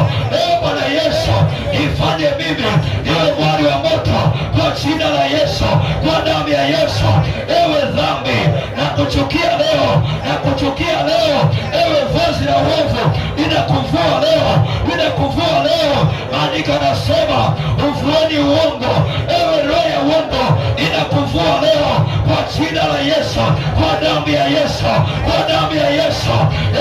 Bwana Yesu, nifanye mimi niwe mwali wa moto kwa jina la Yesu, kwa damu ya Yesu. Ewe dhambi, nakuchukia leo, nakuchukia leo. Ewe vazi la uovu, ninakuvua leo, ninakuvua leo. Maandiko yanasema uvueni uongo. Ewe roho ya uongo, ninakuvua leo kwa jina la Yesu, kwa damu ya Yesu, kwa damu ya Yesu.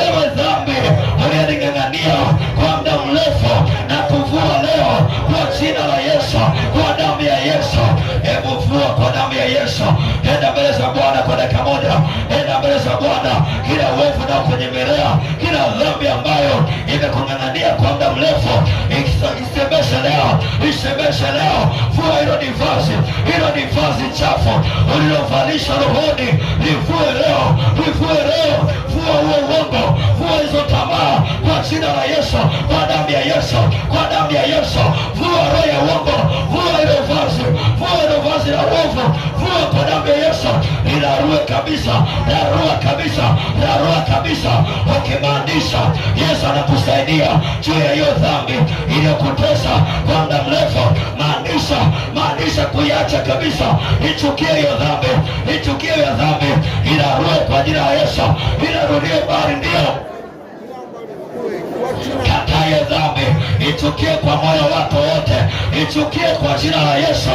Ewe dhambi uliyening'ang'ania kwa muda mrefu, nakuvua leo kwa jina la Yesu, kwa damu ya Yesu. Hebu vua kwa damu ya Yesu. Enda mbele za Bwana kwa dakika moja, enda mbele za Bwana. Kila uovu na kunyemelea, kila dhambi ambayo imekung'ang'ania kwa muda mrefu, isemeshe leo, isemeshe leo. Vua hilo ni vazi, hilo ni vazi chafu ulilovalisha rohoni. Livue leo, livue leo. Vua huo uongo, vua hizo tamaa kwa jina la Yesu, kwa damu ya Yesu, kwa damu ya Yesu. Vua roho ya uongo, vua hilo vazi, vua hilo vazi la uovu, vua kwa damu ya Yesu. Inarue kabisa, narua kabisa, narua kabisa. Ukimaanisha Yesu anakusaidia juu ya hiyo dhambi iliyokutesa kwa muda mrefu. Maanisha kuiacha kabisa. Ichukie hiyo dhambi, ichukie hiyo dhambi. Inarue kwa jina la Yesu, inarudie bali ndio. Kataye dhambi, ichukie kwa moyo wako wote, ichukie kwa jina la Yesu.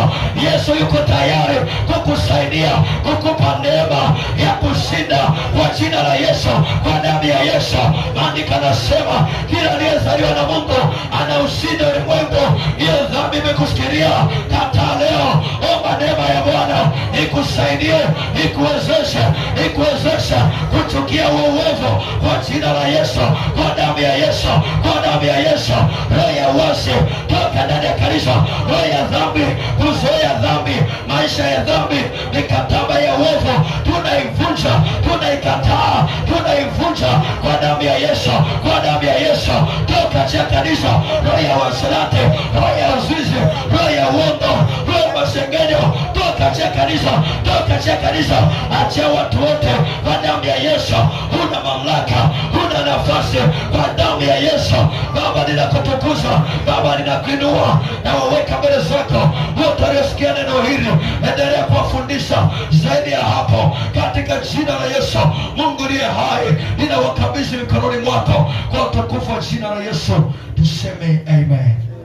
Yesu yuko tayari kukusaidia, kukupa neema ya kushinda kwa jina la Yesu, kwa damu ya Yesu. Maandiko yanasema kila aliyezaliwa na Mungu anaushinda ulimwengu. Hiyo dhambi imekusikilia, kataa leo. Omba neema ya Bwana ikusaidie, ikuwezeshe kuchukia uovu kwa jina la Yesu, kwa damu ya Yesu, kwa damu ya Yesu. Roho ya uasi toka ndani ya kanisa, roho ya dhambi, kuzoea dhambi, maisha ya dhambi, mikataba ya uovu, tunaivunja, tunaikataa, tunaivunja kwa damu ya Yesu, kwa damu ya Yesu. Toka cha kanisa, roho ya uasherati, roho ya uzinzi, roho ya uongo, roho ya masengenyo, toka cha kanisa, toka cha kanisa. Achia watu wote kwa damu ya Yesu. Huna mamlaka, huna nafasi kwa damu ya Yesu. Baba, ninakutukuza, Baba, ninakuinua na waweka mbele zako wote waliosikia neno hili. Endelea kuwafundisha zaidi ya hapo katika jina la Yesu. Mungu aliye hai, ninawakabidhi mikononi mwako kwa utukufu wa jina la Yesu. Tuseme amen.